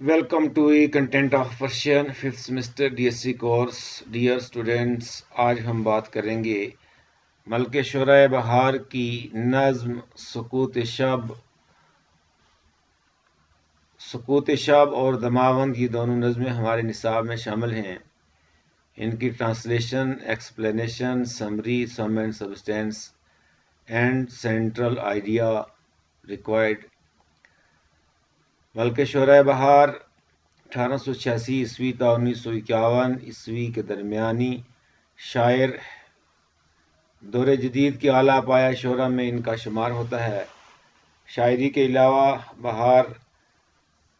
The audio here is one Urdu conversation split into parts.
Welcome to a content of Persian 5th semester DSC course. Dear students, آج ہم بات کریں گے ملکہ شورائے بہار کی نظم سکوت شب اور دماوند، یہ دونوں نظمیں ہمارے نصاب میں شامل ہیں۔ ان کی translation, explanation, summary, some and substance and central idea required. ملکہ شورائے بہار 1886 عیسوی تا 1951 عیسوی کے درمیانی شاعر، دور جدید کے اعلیٰ پایہ شعراء میں ان کا شمار ہوتا ہے۔ شاعری کے علاوہ بہار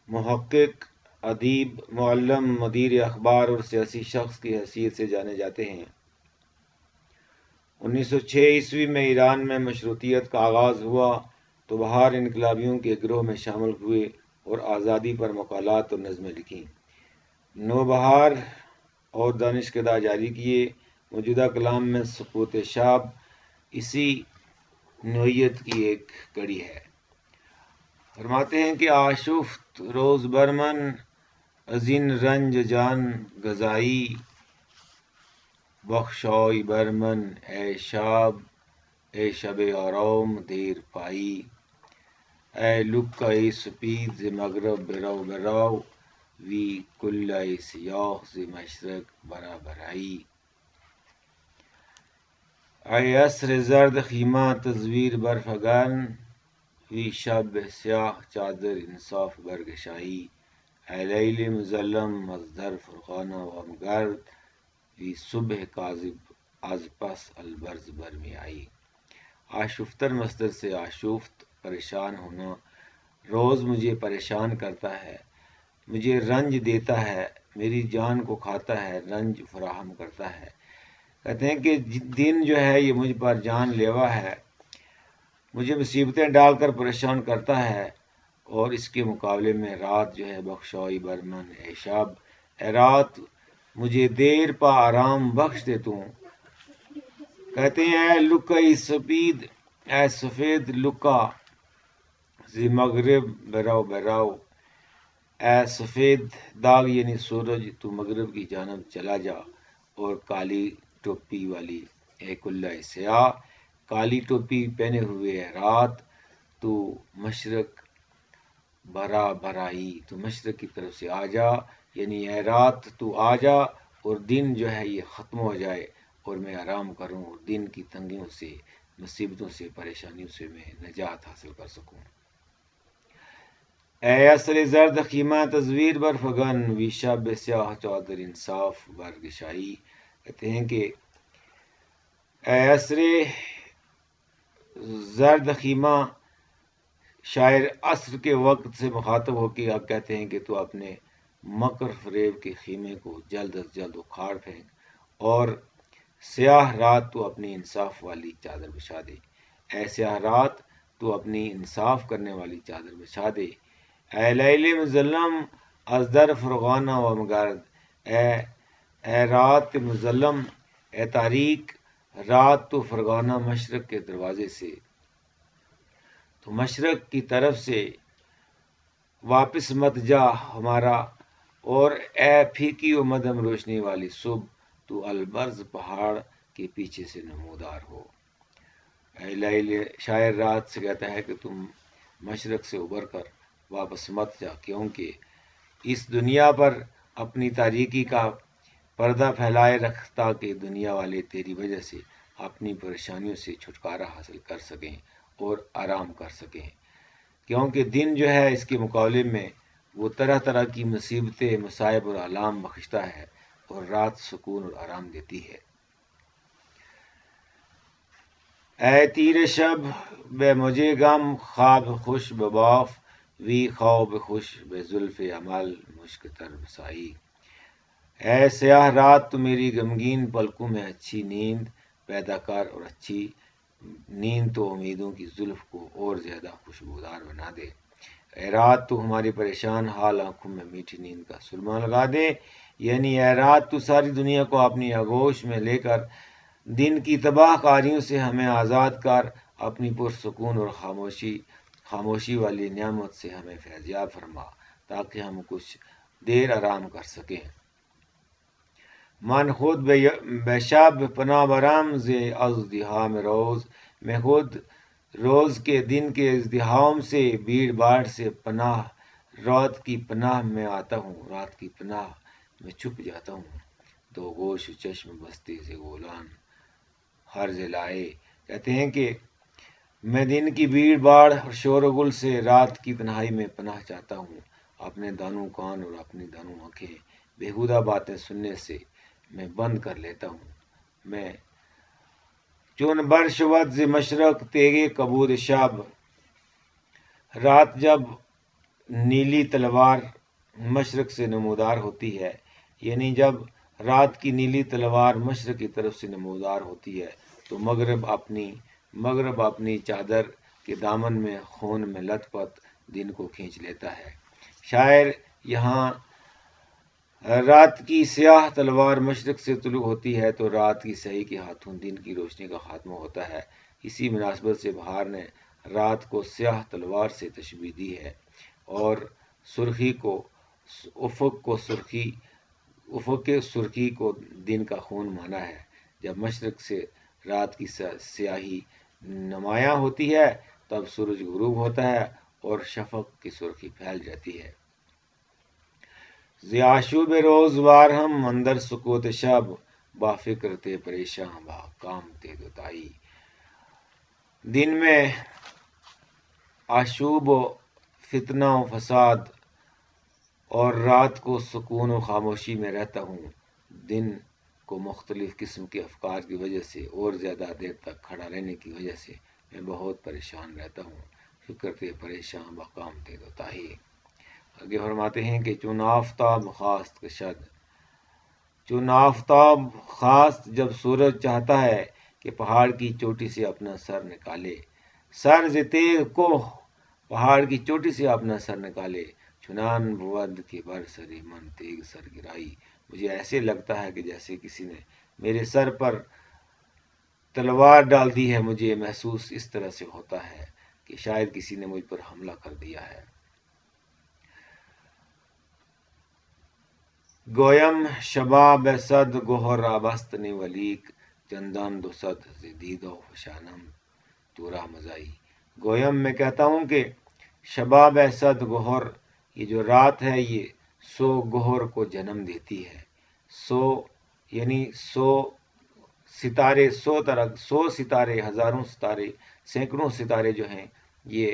محقق، ادیب، معلم، مدیر اخبار اور سیاسی شخص کی حیثیت سے جانے جاتے ہیں۔ 1906 عیسوی میں ایران میں مشروطیت کا آغاز ہوا تو بہار انقلابیوں کے گروہ میں شامل ہوئے اور آزادی پر مقالات اور نظمیں لکھیں۔ نوبہار اور دانشکدہ جاری کیے۔ موجودہ کلام میں سکوت شب اسی نوعیت کی ایک کڑی ہے۔ فرماتے ہیں کہ آشفت روز برمن ازین رنج جان گزائی، بخشوئی برمن اے شب آرام دیر پائی، اے لکا ای سپید ز مغرب برو برو، وی کلہ سیاہ ز مشرق برا برائی، اے عصر زرد خیمہ تزویر برفگن، وی شب سیاہ چادر انصاف برگشائی، اے لیل مظلم از در فرقانہ وام گرد، وی صبح کاذب از پس البرز برمی آئی۔ آشفتن مصدر سے آشفت، پریشان ہونا۔ روز مجھے پریشان کرتا ہے، مجھے رنج دیتا ہے، میری جان کو کھاتا ہے، رنج فراہم کرتا ہے۔ کہتے ہیں کہ دن جو ہے یہ مجھ پر جان لیوا ہے، مجھے مصیبتیں ڈال کر پریشان کرتا ہے، اور اس کے مقابلے میں رات جو ہے بخشوئی برمن اے شب، اے رات مجھے دیر پا آرام بخش دے تو۔ کہتے ہیں اے لکئی سپید، اے سفید لکا، زی مغرب برو برو، اے سفید داغ یعنی سورج، تو مغرب کی جانب چلا جا، اور کالی ٹوپی والی اے کلہ سیاہ، کالی ٹوپی پہنے ہوئے ہے رات، تو مشرق برا برائی، تو مشرق کی طرف سے آ جا، یعنی اے رات تو آ جا اور دن جو ہے یہ ختم ہو جائے اور میں آرام کروں اور دن کی تنگیوں سے، مصیبتوں سے، پریشانیوں سے میں نجات حاصل کر سکوں۔ اے عصر زرد خیمہ تزویر برفگن، وی شب سیاہ چادر انصاف برگشائی۔ کہتے ہیں کہ اے عصر زرد خیمہ، شاعر عصر کے وقت سے مخاطب ہو کے اب کہتے ہیں کہ تو اپنے مکر فریب کے خیمے کو جلد از جلد اکھاڑ پھینک، اور سیاہ رات تو اپنی انصاف والی چادر بچھا دے۔ اے سیاہ رات تو اپنی انصاف کرنے والی چادر بچھا دے۔ اے لیل مظلم از در فرغانہ و مگرد، اے رات مظلم، اے تاریک رات تو فرغانہ مشرق کے دروازے سے، تو مشرق کی طرف سے واپس مت جا ہمارا، اور اے پھیکی و مدھم روشنی والی صبح، تو البرز پہاڑ کے پیچھے سے نمودار ہو۔ اے لیل، شاعر رات سے کہتا ہے کہ تم مشرق سے ابھر کر واپس مت جا، کیونکہ اس دنیا پر اپنی تاریکی کا پردہ پھیلائے رکھ تاکہ دنیا والے تیری وجہ سے اپنی پریشانیوں سے چھٹکارا حاصل کر سکیں اور آرام کر سکیں، کیونکہ دن جو ہے اس کے مقابلے میں وہ طرح طرح کی مصیبتیں، مصائب اور آلام بخشتا ہے، اور رات سکون اور آرام دیتی ہے۔ اے تیر شب بے مجھے غم، خواب خوش بباف، وی خواب خوش بے زلف امل مشک تر بسائی۔ اے سیاہ رات تو میری غمگین پلکوں میں اچھی نیند پیدا کر، اور اچھی نیند تو امیدوں کی زلف کو اور زیادہ خوشبودار بنا دے۔ اے رات تو ہماری پریشان حال آنکھوں میں میٹھی نیند کا سرما لگا دے، یعنی اے رات تو ساری دنیا کو اپنی آغوش میں لے کر دن کی تباہ کاریوں سے ہمیں آزاد کر، اپنی پرسکون اور خاموشی والی نعمت سے ہمیں فیضیاب فرما۔ تاکہ ہم کچھ دیر آرام کر سکیں۔ من خود به شب پناه برم ز ازدحام روز، میں خود روز کے دن کے ازدحام سے بھیڑ بھاڑ سے پناہ رات کی پناہ میں آتا ہوں، رات کی پناہ میں چھپ جاتا ہوں۔ دو گوش چشم بستے سے گولان ہر لائے، کہتے ہیں کہ میں دن کی بھیڑ بھاڑ اور شور و گل سے رات کی تنہائی میں پناہ چاہتا ہوں۔ اپنے دانوں کان اور اپنی دانوں آنکھیں بیہودہ باتیں سننے سے میں بند کر لیتا ہوں۔ میں چون بر شود ز مشرق تیغ کبود شب، رات جب نیلی تلوار مشرق سے نمودار ہوتی ہے، یعنی جب رات کی نیلی تلوار مشرق کی طرف سے نمودار ہوتی ہے تو مغرب اپنی چادر کے دامن میں خون میں لت پت دن کو کھینچ لیتا ہے۔ شاعر یہاں رات کی سیاہ تلوار مشرق سے طلوع ہوتی ہے تو رات کی سیاہی کے ہاتھوں دن کی روشنی کا خاتمہ ہوتا ہے۔ اسی مناسبت سے بہار نے رات کو سیاہ تلوار سے تشبیہ دی ہے اور افق کے سرخی کو دن کا خون مانا ہے۔ جب مشرق سے رات کی سیاہی نمایاں ہوتی ہے تب سورج غروب ہوتا ہے اور شفق کی سرخی پھیل جاتی ہے۔ ز آشوب روز وار ہم اندر سکوت شب، با فکر تے پریشاں با کام تے دوتائی۔ دن میں آشوب و فتنہ و فساد اور رات کو سکون و خاموشی میں رہتا ہوں۔ دن کو مختلف قسم کے افکار کی وجہ سے اور زیادہ دیر تک کھڑا رہنے کی وجہ سے میں بہت پریشان رہتا ہوں۔ فکر تے پریشاں با کام تے دوتائی۔ آگے فرماتے ہیں کہ چون آفتاب خواست کشد، چون آفتاب خواست، جب سورج چاہتا ہے کہ پہاڑ کی چوٹی سے اپنا سر نکالے، سر ز تیغ کوہ، پہاڑ کی چوٹی سے اپنا سر نکالے، چنان بود کہ بر سر من تیغ سر گرائی، مجھے ایسے لگتا ہے کہ جیسے کسی نے میرے سر پر تلوار ڈال دی ہے۔ مجھے محسوس اس طرح سے ہوتا ہے کہ شاید کسی نے مجھ پر حملہ کر دیا ہے۔ گویم شباب صد گہر آبست نی ولیک، چندان دو صد ز دیدہ و فشانم تورا مزائی۔ گویم، میں کہتا ہوں کہ شباب صد گہر، یہ جو رات ہے یہ 100 گہر کو جنم دیتی ہے۔ 100 یعنی 100 ستارے، 100 ستارے، ہزاروں ستارے، سینکڑوں ستارے جو ہیں یہ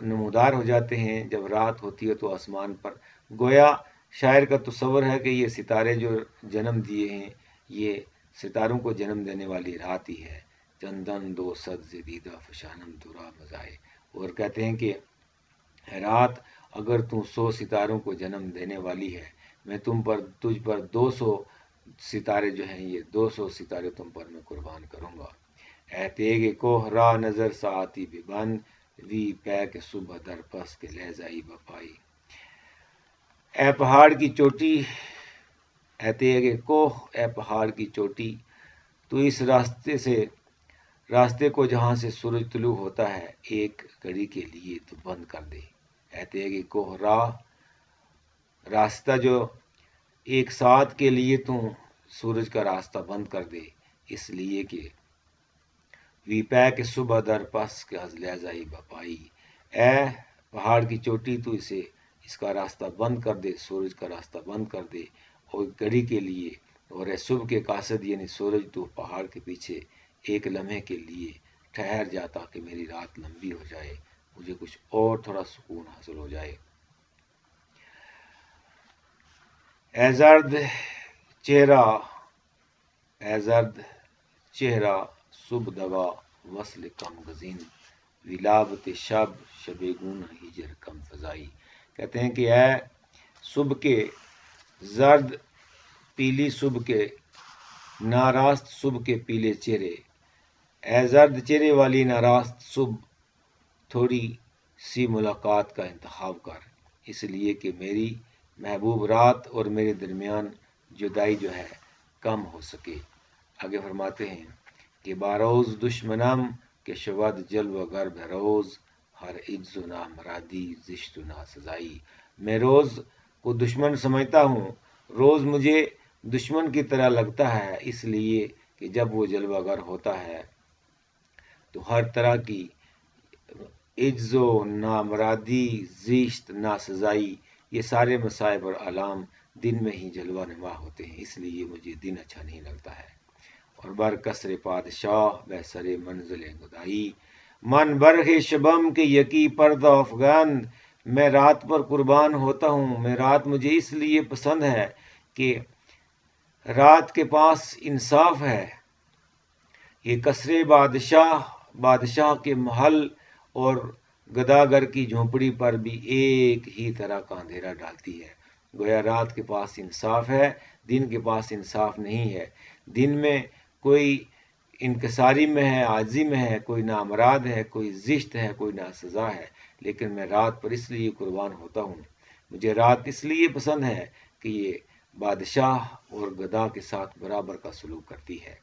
نمودار ہو جاتے ہیں جب رات ہوتی ہے تو آسمان پر۔ گویا شاعر کا تصور ہے کہ یہ ستارے جو جنم دیے ہیں یہ ستاروں کو جنم دینے والی رات ہی ہے۔ چندن دو صد ز دیدہ فشانم تورا مزائے، اور کہتے ہیں کہ رات اگر تم 100 ستاروں کو جنم دینے والی ہے، میں تجھ پر 200 ستارے جو ہیں یہ 200 ستارے تم پر میں قربان کروں گا۔ اے تیغ کوہ را نظر ساعتی بھی بند، وی پے کے صبح در پس کے لہزائی بپائی۔ اے پہاڑ کی چوٹی، اے تیغ کوہ، اے پہاڑ کی چوٹی، تو اس راستے کو جہاں سے سورج طلوع ہوتا ہے ایک گھڑی کے لیے تو بند کر دے۔ اے تیغ کوہ راہ، راستہ جو ایک ساتھ کے لیے تو سورج کا راستہ بند کر دے، اس لیے کہ وی پے کے صبح در پس کے از لہزائی بپائی، اے پہاڑ کی چوٹی تو اس کا راستہ بند کر دے، سورج کا راستہ بند کر دے اور گھڑی کے لیے، اور اے صبح کے قاصد یعنی سورج تو پہاڑ کے پیچھے ایک لمحے کے لیے ٹھہر جا تاکہ میری رات لمبی ہو جائے، مجھے کچھ اور تھوڑا سکون حاصل ہو جائے۔ اے زرد چہرہ صبح دغا وصل کم گزین، ولابت شب شبگون ہجر کم فزائی۔ کہتے ہیں کہ اے صبح کے زرد پیلی صبح کے ناراست صبح کے پیلے چہرے، اے زرد چہرے والی ناراست صبح، تھوڑی سی ملاقات کا انتخاب کر، اس لیے کہ میری محبوب رات اور میرے درمیان جدائی جو ہے کم ہو سکے۔ آگے فرماتے ہیں کہ باروز دشمنم کہ شود جلوہ گر بروز، ہر عجز و نامرادی زشت و ناسزائی۔ میں روز کو دشمن سمجھتا ہوں، روز مجھے دشمن کی طرح لگتا ہے، اس لیے کہ جب وہ جلوہ گر ہوتا ہے تو ہر طرح کی عجز و نامرادی، زیشت، ناسزائی، یہ سارے مصائب اور علام دن میں ہی جلوہ نما ہوتے ہیں، اس لیے مجھے دن اچھا نہیں لگتا ہے۔ اور بر کسر پادشاہ بہ سر منزل گدائی، من برخ شبم کے یقی پردہ افغان، میں رات پر قربان ہوتا ہوں۔ میں رات مجھے اس لیے پسند ہے کہ رات کے پاس انصاف ہے۔ یہ کسر بادشاہ کے محل اور گداگر کی جھونپڑی پر بھی ایک ہی طرح کا اندھیرا ڈالتی ہے۔ گویا رات کے پاس انصاف ہے، دن کے پاس انصاف نہیں ہے۔ دن میں کوئی انکساری میں ہے، عاجزی میں ہے، کوئی نامراد ہے، کوئی زشت ہے، کوئی ناسزا ہے، لیکن میں رات پر اس لیے قربان ہوتا ہوں۔ مجھے رات اس لیے پسند ہے کہ یہ بادشاہ اور گدا کے ساتھ برابر کا سلوک کرتی ہے۔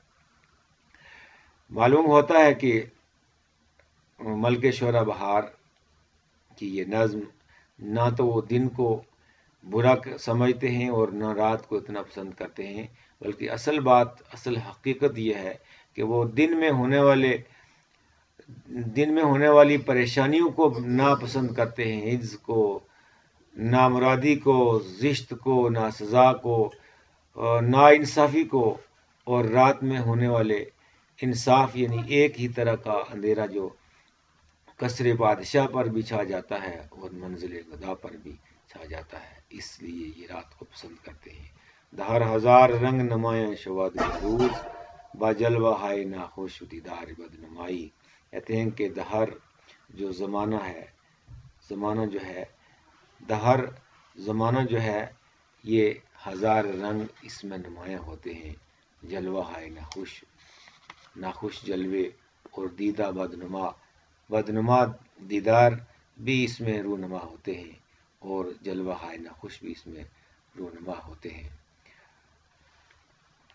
معلوم ہوتا ہے کہ ملک شعرا بہار کی یہ نظم نہ تو وہ دن کو برا سمجھتے ہیں اور نہ رات کو اتنا پسند کرتے ہیں، بلکہ اصل حقیقت یہ ہے کہ وہ دن میں ہونے والی پریشانیوں کو ناپسند کرتے ہیں، عجز کو، نامرادی کو، زشت کو، ناسزا کو، ناانصافی کو، اور رات میں ہونے والے انصاف یعنی ایک ہی طرح کا اندھیرا جو کسر بادشاہ پر بھی چھا جاتا ہے اور منزل گدا پر بھی چھا جاتا ہے، اس لیے یہ رات کو پسند کرتے ہیں۔ دہر ہزار رنگ نمایاں شواد روز، با جلوہ ہائے ناخوش دیدار بدنمائی۔ کہتے ہیں کہ دہر جو زمانہ ہے، زمانہ جو ہے یہ ہزار رنگ اس میں نمایاں ہوتے ہیں، جلوہ ہائے ناخوش جلوے، اور دیدہ بدنما دیدار بھی اس میں رونما ہوتے ہیں، اور جلوہ ہائے ناخوش بھی اس میں رونما ہوتے ہیں۔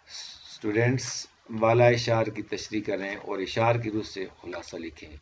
اسٹوڈینٹس بالا اشعار کی تشریح کریں اور اشعار کی روح سے خلاصہ لکھیں۔